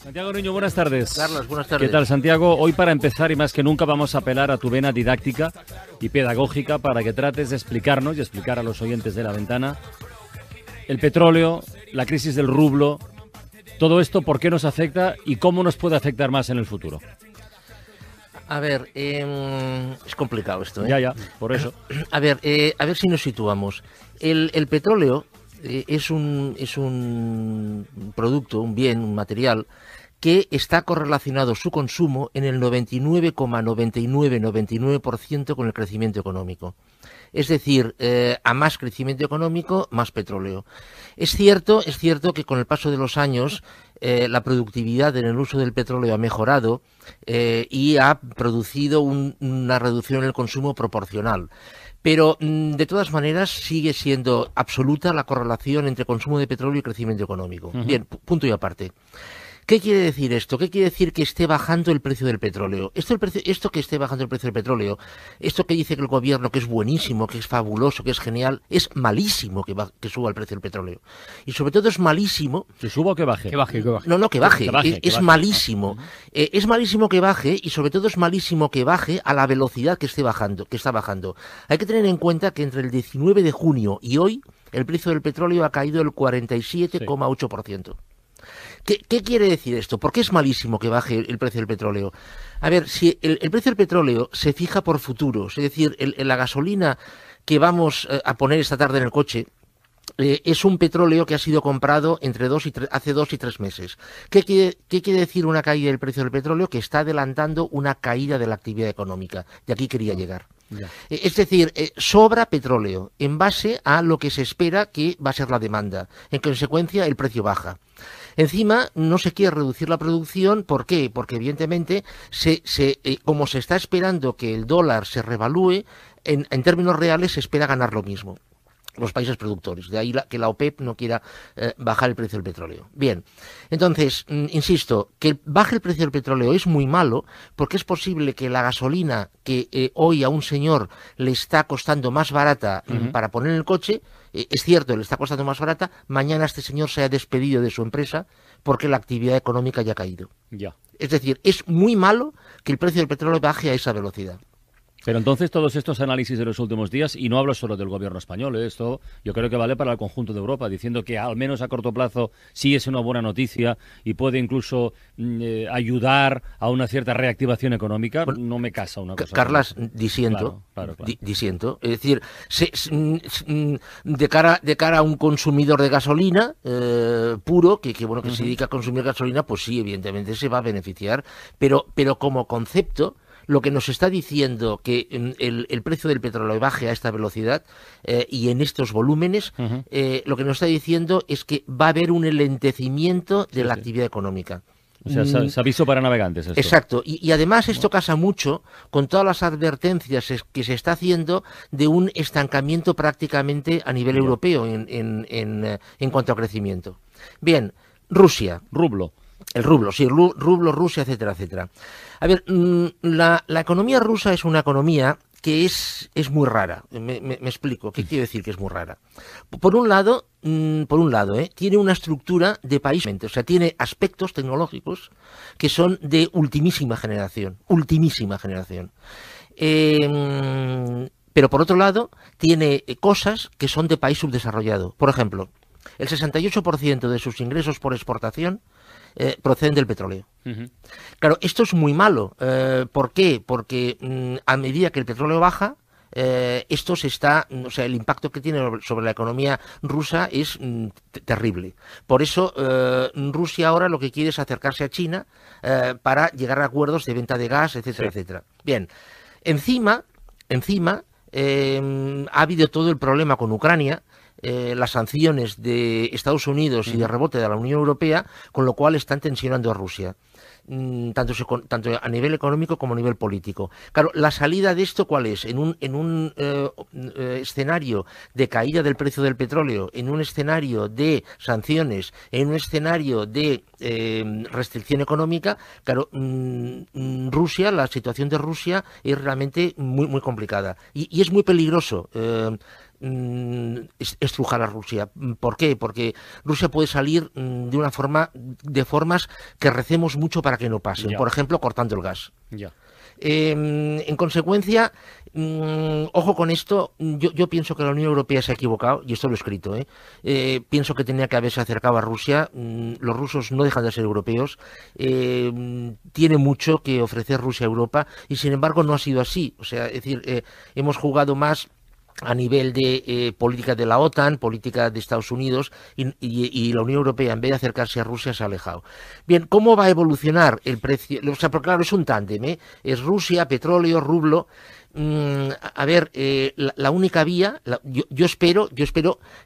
Santiago Niño, buenas tardes. Carlos, buenas tardes. ¿Qué tal, Santiago? Hoy, para empezar y más que nunca, vamos a apelar a tu vena didáctica y pedagógica para que trates de explicarnos y explicar a los oyentes de La Ventana el petróleo, la crisis del rublo, todo esto, por qué nos afecta y cómo nos puede afectar más en el futuro. A ver, es complicado esto, ¿eh? Ya, por eso. A ver si nos situamos. El petróleo es un producto, un bien, un material que está correlacionado su consumo en el 99,99% con el crecimiento económico. Es decir, a más crecimiento económico, más petróleo. Es cierto que con el paso de los años la productividad en el uso del petróleo ha mejorado y ha producido una reducción en el consumo proporcional. Pero, de todas maneras, sigue siendo absoluta la correlación entre consumo de petróleo y crecimiento económico. Bien, punto y aparte. ¿Qué quiere decir esto? ¿Qué quiere decir que esté bajando el precio del petróleo? Esto que esté bajando el precio del petróleo, esto que dice que el gobierno, que es buenísimo, que es fabuloso, que es genial, es malísimo que suba el precio del petróleo. Y sobre todo es malísimo... ¿Que suba o que baje? Que baje. No, que baje. Es malísimo. Es malísimo que baje y sobre todo es malísimo que baje a la velocidad que está bajando. Hay que tener en cuenta que entre el 19 de junio y hoy el precio del petróleo ha caído el 47,8%. ¿Qué quiere decir esto? ¿Por qué es malísimo que baje el precio del petróleo? A ver, si el precio del petróleo se fija por futuros, es decir, la gasolina que vamos a poner esta tarde en el coche es un petróleo que ha sido comprado hace 2 y 3 meses. ¿Qué quiere decir una caída del precio del petróleo? Que está adelantando una caída de la actividad económica. De aquí quería llegar. Ya. Es decir, sobra petróleo en base a lo que se espera que va a ser la demanda. En consecuencia, el precio baja. Encima, no se quiere reducir la producción. ¿Por qué? Porque, evidentemente, como se está esperando que el dólar se revalúe, en términos reales se espera ganar lo mismo los países productores. De ahí que la OPEP no quiera bajar el precio del petróleo. Bien, entonces, insisto, que baje el precio del petróleo es muy malo porque es posible que la gasolina que hoy a un señor le está costando más barata para poner en el coche, es cierto, le está costando más barata, mañana este señor se haya despedido de su empresa porque la actividad económica ya ha caído. Ya. Es decir, es muy malo que el precio del petróleo baje a esa velocidad. Pero entonces todos estos análisis de los últimos días, y no hablo solo del gobierno español, esto yo creo que vale para el conjunto de Europa, diciendo que al menos a corto plazo sí es una buena noticia y puede incluso ayudar a una cierta reactivación económica, bueno, no me casa una cosa. Carlas, disiento. Claro. Disiento. Es decir, de cara a un consumidor de gasolina puro, que se dedica a consumir gasolina, pues sí, evidentemente se va a beneficiar, pero como concepto, lo que nos está diciendo que el precio del petróleo baje a esta velocidad y en estos volúmenes, lo que nos está diciendo es que va a haber un enlentecimiento de la actividad económica. O sea, es aviso para navegantes esto. Exacto, y además esto casa mucho con todas las advertencias que se está haciendo de un estancamiento prácticamente a nivel europeo en cuanto a crecimiento. Bien, Rusia. Rublo. El rublo, sí, rublo, Rusia, etcétera, etcétera. A ver, la economía rusa es una economía que es muy rara. Me explico. ¿Qué quiero decir que es muy rara? Por un lado, tiene una estructura de país, o sea, tiene aspectos tecnológicos que son de ultimísima generación. Pero por otro lado, tiene cosas que son de país subdesarrollado. Por ejemplo, el 68% de sus ingresos por exportación proceden del petróleo. Claro, esto es muy malo. ¿Por qué? Porque a medida que el petróleo baja, el impacto que tiene sobre la economía rusa es terrible. Por eso Rusia ahora lo que quiere es acercarse a China para llegar a acuerdos de venta de gas, etcétera, etcétera. Bien, encima ha habido todo el problema con Ucrania, las sanciones de Estados Unidos y de rebote de la Unión Europea, con lo cual están tensionando a Rusia. tanto a nivel económico como a nivel político. Claro, la salida de esto, ¿cuál es? En un escenario de caída del precio del petróleo, en un escenario de sanciones, en un escenario de restricción económica, claro, Rusia, la situación de Rusia es realmente muy, muy complicada y es muy peligroso. estrujar a Rusia. ¿Por qué? Porque Rusia puede salir de formas que recemos mucho para que no pasen. Ya. Por ejemplo, cortando el gas. Ya. En consecuencia, ojo con esto, yo pienso que la Unión Europea se ha equivocado, y esto lo he escrito, pienso que tenía que haberse acercado a Rusia. Los rusos no dejan de ser europeos, tiene mucho que ofrecer Rusia a Europa, y sin embargo no ha sido así. O sea, es decir, hemos jugado más a nivel de política de la OTAN, política de Estados Unidos, y la Unión Europea, en vez de acercarse a Rusia, se ha alejado. Bien, ¿cómo va a evolucionar el precio? O sea, porque claro, es un tándem, es Rusia, petróleo, rublo. A ver, la única vía, yo espero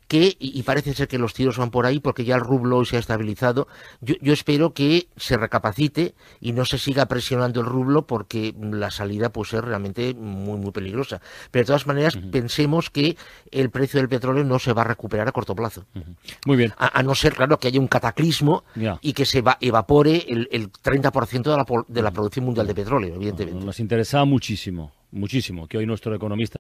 que, y parece ser que los tiros van por ahí porque ya el rublo hoy se ha estabilizado, yo espero que se recapacite y no se siga presionando el rublo, porque la salida puede ser realmente muy, muy peligrosa. Pero de todas maneras, pensemos que el precio del petróleo no se va a recuperar a corto plazo. Muy bien. A no ser, claro, que haya un cataclismo y que se evapore el 30% de la producción mundial de petróleo, evidentemente. Nos interesa muchísimo que hoy nuestro economista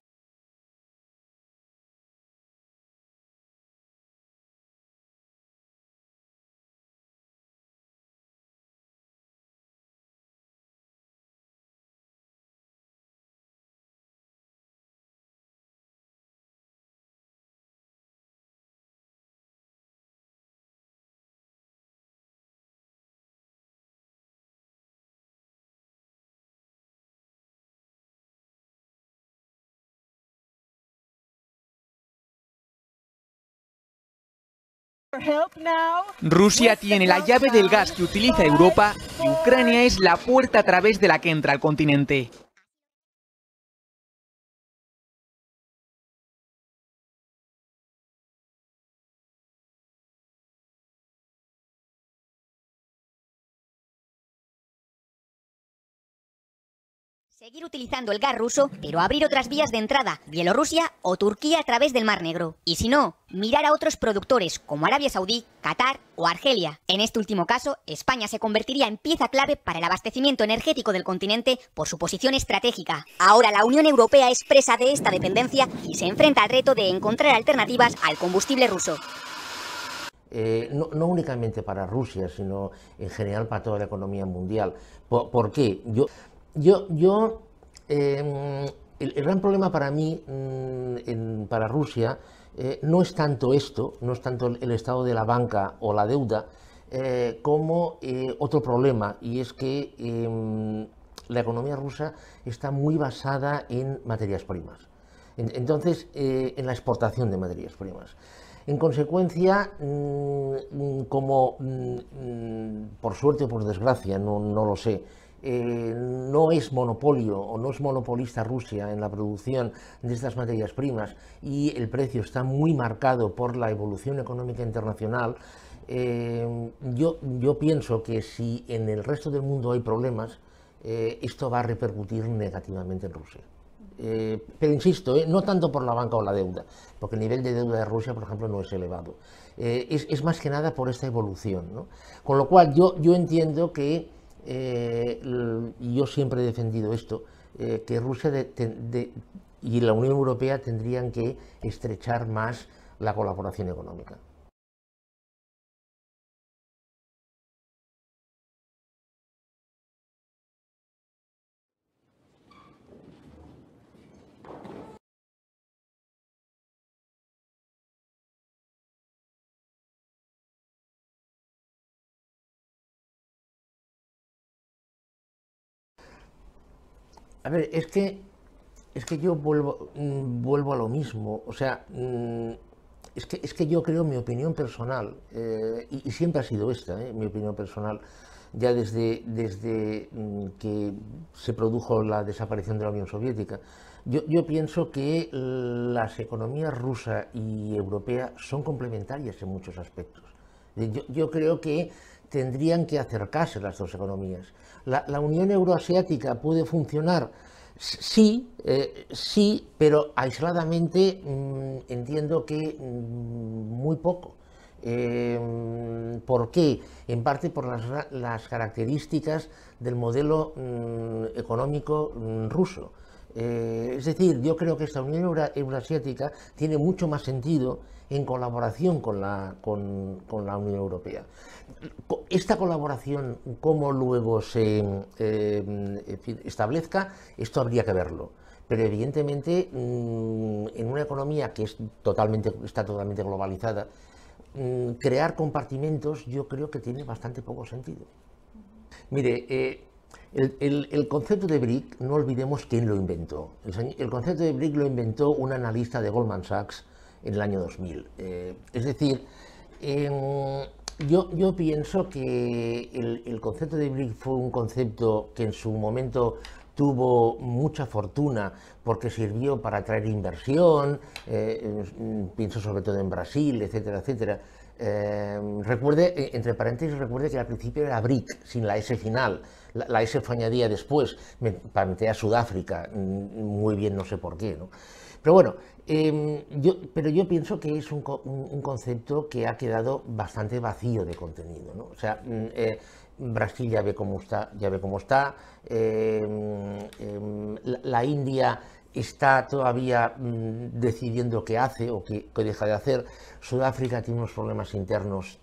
Rusia tiene la llave del gas que utiliza Europa y Ucrania es la puerta a través de la que entra al continente. Seguir utilizando el gas ruso, pero abrir otras vías de entrada, Bielorrusia o Turquía a través del Mar Negro. Y si no, mirar a otros productores como Arabia Saudí, Qatar o Argelia. En este último caso, España se convertiría en pieza clave para el abastecimiento energético del continente por su posición estratégica. Ahora la Unión Europea es presa de esta dependencia y se enfrenta al reto de encontrar alternativas al combustible ruso. No únicamente para Rusia, sino en general para toda la economía mundial. ¿Por qué? El gran problema para mí, para Rusia, no es tanto esto, no es tanto el estado de la banca o la deuda, como otro problema, y es que la economía rusa está muy basada en materias primas. Entonces, en la exportación de materias primas. En consecuencia, como por suerte o por desgracia, no lo sé, no es monopolio o no es monopolista Rusia en la producción de estas materias primas, y el precio está muy marcado por la evolución económica internacional, yo pienso que si en el resto del mundo hay problemas, esto va a repercutir negativamente en Rusia. Pero insisto, no tanto por la banca o la deuda, porque el nivel de deuda de Rusia, por ejemplo, no es elevado. Es más que nada por esta evolución, ¿no? Con lo cual yo entiendo que, y yo siempre he defendido esto, que Rusia y la Unión Europea tendrían que estrechar más la colaboración económica. A ver, es que yo vuelvo a lo mismo. O sea, es que yo creo, mi opinión personal, y siempre ha sido esta, mi opinión personal, ya desde que se produjo la desaparición de la Unión Soviética. Yo pienso que las economías rusa y europea son complementarias en muchos aspectos. Yo creo que tendrían que acercarse las dos economías. ¿La Unión Euroasiática puede funcionar? Sí, sí, pero aisladamente entiendo que muy poco. ¿Por qué? En parte por las características del modelo económico ruso. Es decir, yo creo que esta Unión Euroasiática tiene mucho más sentido en colaboración con la Unión Europea. Esta colaboración, cómo luego se establezca, esto habría que verlo. Pero evidentemente, en una economía que está totalmente globalizada, crear compartimentos yo creo que tiene bastante poco sentido. Mire, el concepto de BRIC, no olvidemos quién lo inventó. El concepto de BRIC lo inventó un analista de Goldman Sachs en el año 2000. Es decir, yo pienso que el concepto de BRIC fue un concepto que en su momento tuvo mucha fortuna porque sirvió para atraer inversión, pienso sobre todo en Brasil, etcétera, etcétera. Recuerde, entre paréntesis, recuerde que al principio era BRIC, sin la S final. La S fue añadida después, para meter a Sudáfrica, muy bien, no sé por qué, ¿no? Pero bueno, yo pienso que es un concepto que ha quedado bastante vacío de contenido, ¿no? O sea, Brasil ya ve cómo está, la India está todavía decidiendo qué hace o qué deja de hacer. Sudáfrica tiene unos problemas internos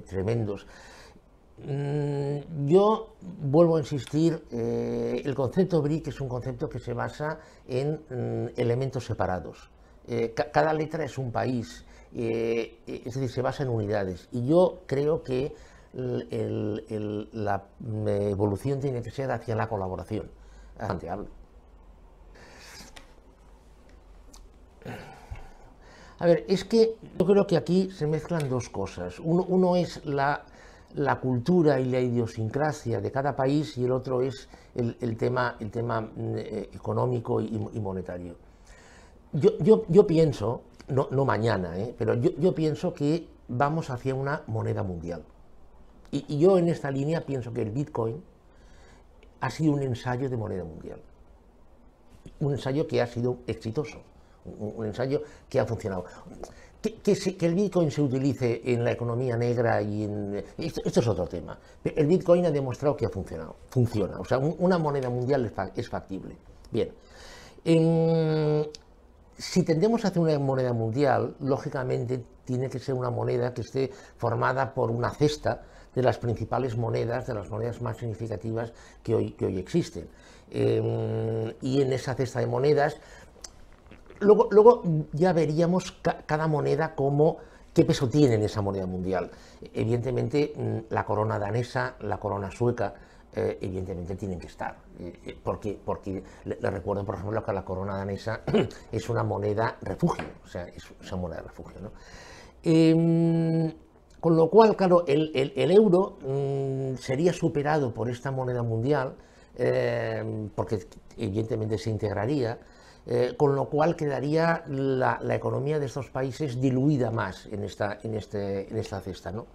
tremendos. Yo vuelvo a insistir, el concepto BRIC es un concepto que se basa en elementos separados. Cada letra es un país, es decir, se basa en unidades. Y yo creo que la evolución tiene que ser hacia la colaboración. A ver, es que yo creo que aquí se mezclan dos cosas. Uno es la cultura y la idiosincrasia de cada país y el otro es el tema económico y monetario. Yo pienso, no mañana, pero yo pienso que vamos hacia una moneda mundial. Y yo en esta línea pienso que el Bitcoin ha sido un ensayo de moneda mundial. Un ensayo que ha sido exitoso. Un ensayo que ha funcionado. Que el Bitcoin se utilice en la economía negra y esto es otro tema. El Bitcoin ha demostrado que ha funcionado. Funciona. O sea, una moneda mundial es factible. Bien. Si tendemos hacia una moneda mundial, lógicamente tiene que ser una moneda que esté formada por una cesta de las principales monedas, de las monedas más significativas que hoy existen. Y en esa cesta de monedas, luego ya veríamos cada moneda qué peso tiene en esa moneda mundial. Evidentemente, la corona danesa, la corona sueca, evidentemente tienen que estar. Porque le recuerdo, por ejemplo, que la corona danesa es una moneda refugio, o sea, es una moneda refugio, ¿no? Con lo cual, claro, el euro sería superado por esta moneda mundial, porque evidentemente se integraría, con lo cual quedaría la economía de estos países diluida más en esta cesta, ¿no?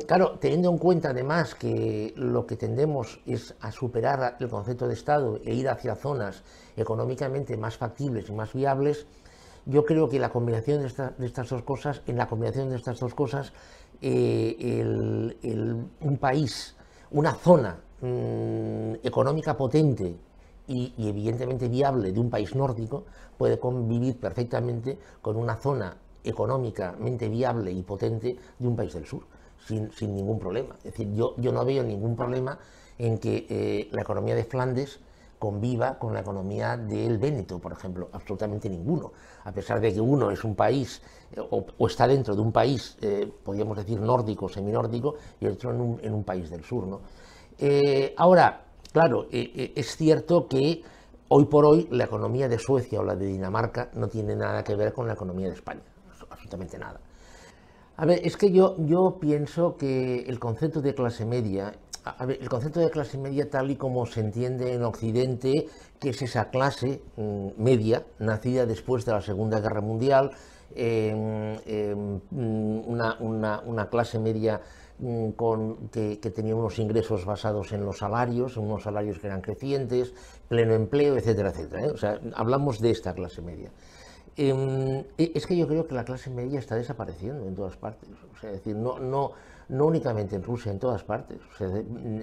Claro, teniendo en cuenta además que lo que tendemos es a superar el concepto de Estado e ir hacia zonas económicamente más factibles y más viables, yo creo que la combinación de estas dos cosas, un país, una zona económica potente y evidentemente viable de un país nórdico puede convivir perfectamente con una zona económicamente viable y potente de un país del sur, sin ningún problema. Es decir, yo no veo ningún problema en que la economía de Flandes conviva con la economía del Véneto, por ejemplo, absolutamente ninguno, a pesar de que uno es un país o está dentro de un país, podríamos decir nórdico, seminórdico, y el otro en un país del sur, ¿no? Ahora, claro, es cierto que hoy por hoy la economía de Suecia o la de Dinamarca no tiene nada que ver con la economía de España, absolutamente nada. A ver, es que yo pienso que el concepto de clase media, el concepto de clase media tal y como se entiende en Occidente, que es esa clase media nacida después de la Segunda Guerra Mundial, una clase media que tenía unos ingresos basados en los salarios, unos salarios que eran crecientes, pleno empleo, etcétera, etcétera, ¿eh? O sea, hablamos de esta clase media. Es que yo creo que la clase media está desapareciendo en todas partes. O sea, es decir, no únicamente en Rusia, en todas partes. O sea,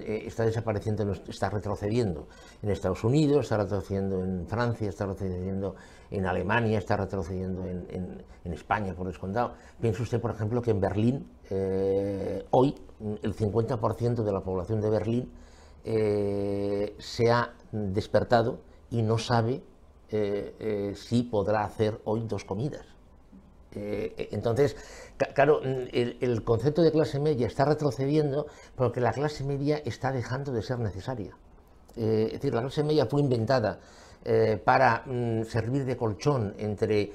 está desapareciendo, está retrocediendo en Estados Unidos, está retrocediendo en Francia, está retrocediendo en Alemania, está retrocediendo en España, por descontado. Piense usted, por ejemplo, que en Berlín, hoy, el 50% de la población de Berlín se ha despertado y no sabe si podrá hacer hoy 2 comidas. Entonces, claro, el concepto de clase media está retrocediendo porque la clase media está dejando de ser necesaria. Es decir, la clase media fue inventada para servir de colchón entre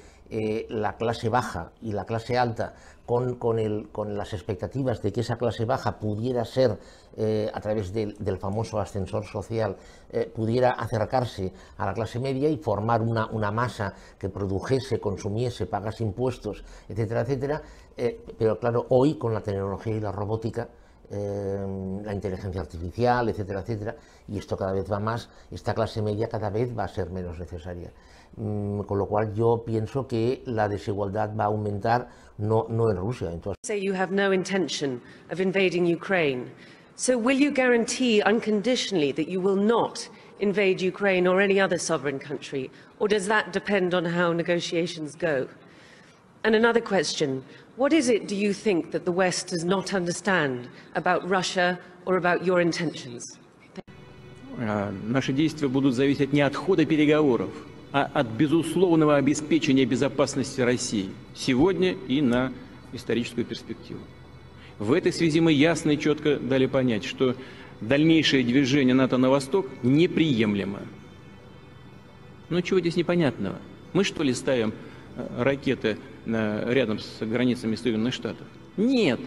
la clase baja y la clase alta, con las expectativas de que esa clase baja pudiera ser, a través del famoso ascensor social, pudiera acercarse a la clase media y formar una masa que produjese, consumiese, pagase impuestos, etcétera, etcétera. Pero claro, hoy con la tecnología y la robótica, la inteligencia artificial, etcétera, etcétera, y esto cada vez va más, esta clase media cada vez va a ser menos necesaria. Con lo cual yo pienso que la desigualdad va a aumentar, no en Rusia. Entonces, say you have no intention of invading Ukraine. So will you guarantee unconditionally that you will not invade Ukraine or any other sovereign country, or does that depend on how negotiations go? And another question, what is it, do you think, that the West does not understand about Russia or about your intentions? Наши действия будут зависеть не от хода переговоров, а от безусловного обеспечения безопасности России сегодня и на историческую перспективу. В этой связи мы ясно и четко дали понять, что дальнейшее движение НАТО на восток неприемлемо. Ну чего здесь непонятного? Мы что ли ставим ракеты рядом с границами Соединенных Штатов? Нет.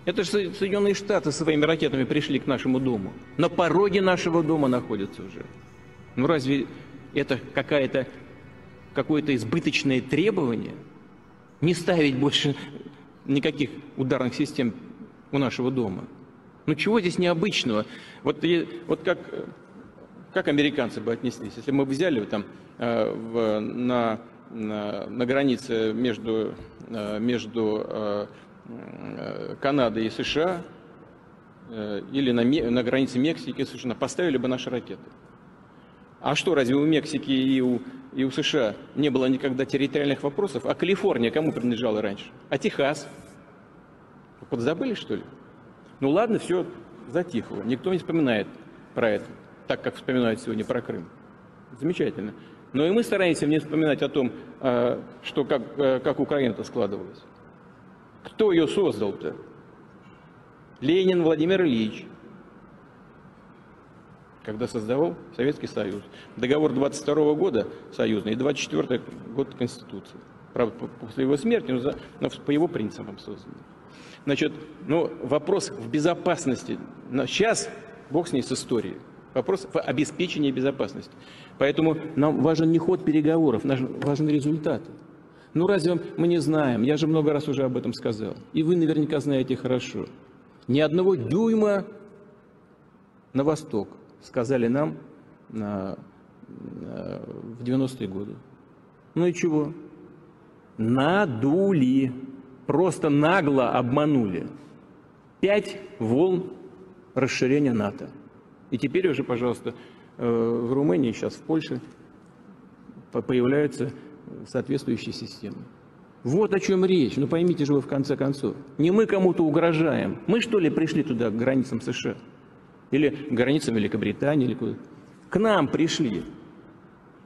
Это же Соединенные Штаты своими ракетами пришли к нашему дому. На пороге нашего дома находятся уже. Ну разве это какое-то избыточное требование? Не ставить больше никаких ударных систем у нашего дома. Ну чего здесь необычного? Вот как американцы бы отнеслись, если мы взяли там на границе между Канадой и США или на границе Мексики и США, поставили бы наши ракеты. А что, разве у Мексики и у США не было никогда территориальных вопросов? А Калифорния кому принадлежала раньше? А Техас? Подзабыли, что ли? Ну ладно, все затихло. Никто не вспоминает про это, так как вспоминают сегодня про Крым. Замечательно. Но и мы стараемся не вспоминать о том, что как Украина-то складывалась. Кто ее создал-то? Ленин Владимир Ильич, когда создавал Советский Союз. Договор 22 года союзный и 24 год Конституции. Правда, после его смерти, но по его принципам созданы. Значит, ну, вопрос в безопасности. Сейчас, бог с ней, с историей. Вопрос в обеспечении безопасности. Поэтому нам важен не ход переговоров, важен результат. Ну разве мы не знаем? Я же много раз уже об этом сказал. И вы наверняка знаете хорошо. Ни одного дюйма на восток, сказали нам в 90-е годы. Ну и чего? Надули. Просто нагло обманули. 5 волн расширения НАТО. И теперь уже, пожалуйста, в Румынии, сейчас в Польше появляются соответствующие системы. Вот о чем речь. Ну поймите же вы в конце концов. Не мы кому-то угрожаем. Мы что ли пришли туда, к границам США? Или к границам Великобритании? Или куда? К нам пришли.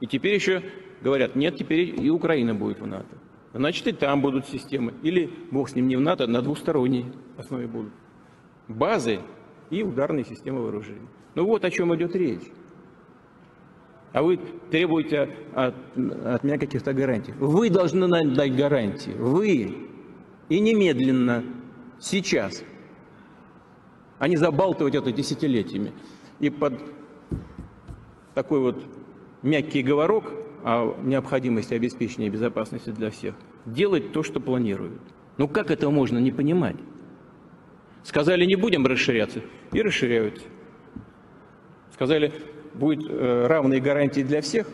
И теперь еще говорят, нет, теперь и Украина будет в НАТО. Значит, и там будут системы. Или, бог с ним, не в НАТО, на двусторонней основе будут. Базы и ударные системы вооружений. Ну вот о чем идет речь. А вы требуете от меня каких-то гарантий. Вы должны нам дать гарантии. Вы. И немедленно. Сейчас. А не забалтывать это десятилетиями. И под такой вот мягкий говорок о необходимости обеспечения безопасности для всех делать то, что планируют. Ну как это можно не понимать? Сказали, не будем расширяться, и расширяются. Сказали, будет равные гарантии для всех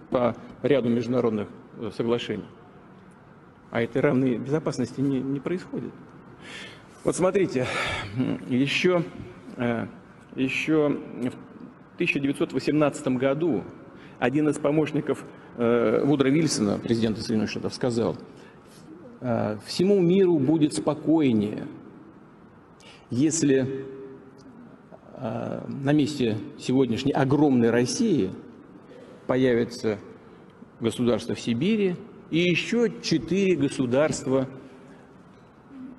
по ряду международных соглашений. А этой равной безопасности не происходит. Вот смотрите, еще в 1918 году один из помощников Вудро Вильсона, президента Соединенных Штатов, сказал: всему миру будет спокойнее, если на месте сегодняшней огромной России появится государство в Сибири и еще 4 государства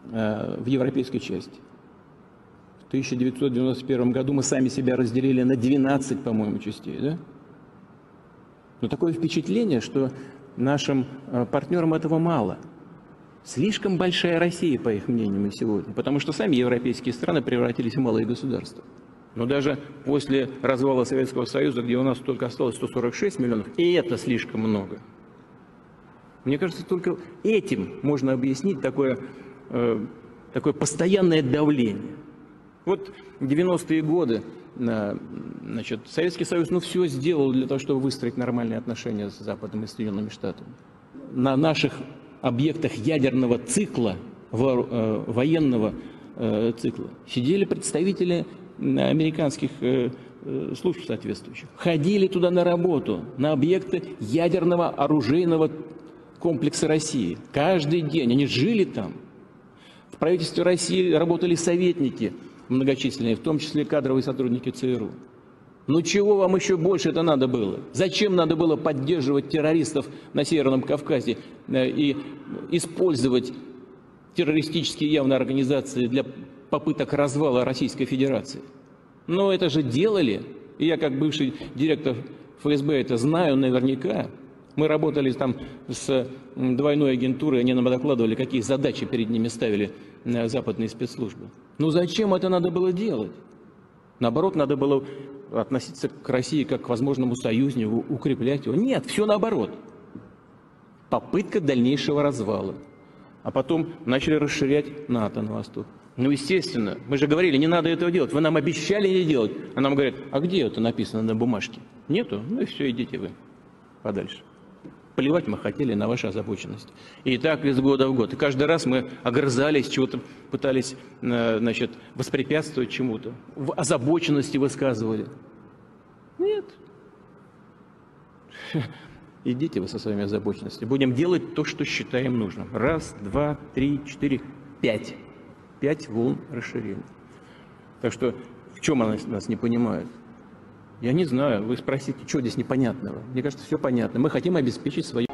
в европейской части. В 1991 году мы сами себя разделили на 12, по-моему, частей, да? Но такое впечатление, что нашим партнерам этого мало. Слишком большая Россия, по их мнению, сегодня, потому что сами европейские страны превратились в малые государства. Но даже после развала Советского Союза, где у нас только осталось 146 миллионов, и это слишком много. Мне кажется, только этим можно объяснить такое постоянное давление. Вот 90-е годы, значит, Советский Союз все сделал для того, чтобы выстроить нормальные отношения с Западом и Соединенными Штатами. На наших объектах ядерного цикла, военного цикла, сидели представители американских служб соответствующих. Ходили туда на работу, на объекты ядерного оружейного комплекса России. Каждый день они жили там. В правительстве России работали советники многочисленные, в том числе кадровые сотрудники ЦРУ. Ну чего вам еще больше это надо было? Зачем надо было поддерживать террористов на Северном Кавказе и использовать террористические явно организации для попыток развала Российской Федерации? Но это же делали, и я как бывший директор ФСБ это знаю наверняка. Мы работали там с двойной агентурой, они нам докладывали, какие задачи перед ними ставили западные спецслужбы. Ну зачем это надо было делать? Наоборот, надо было относиться к России как к возможному союзнику, укреплять его. Нет, все наоборот. Попытка дальнейшего развала. А потом начали расширять НАТО на восток. Ну, естественно, мы же говорили, не надо этого делать. Вы нам обещали не делать. А нам говорят, а где это написано на бумажке? Нету? Ну и все, идите вы подальше. Плевать мы хотели на вашу озабоченность. И так из года в год. И каждый раз мы огрызались, чего-то пытались, значит, воспрепятствовать чему-то. В озабоченности высказывали. Нет. Идите вы со своими озабоченностями. Будем делать то, что считаем нужным. 1, 2, 3, 4, 5. 5 волн расширения. Так что в чем нас не понимают? Я не знаю. Вы спросите, что здесь непонятного? Мне кажется, все понятно. Мы хотим обеспечить свою...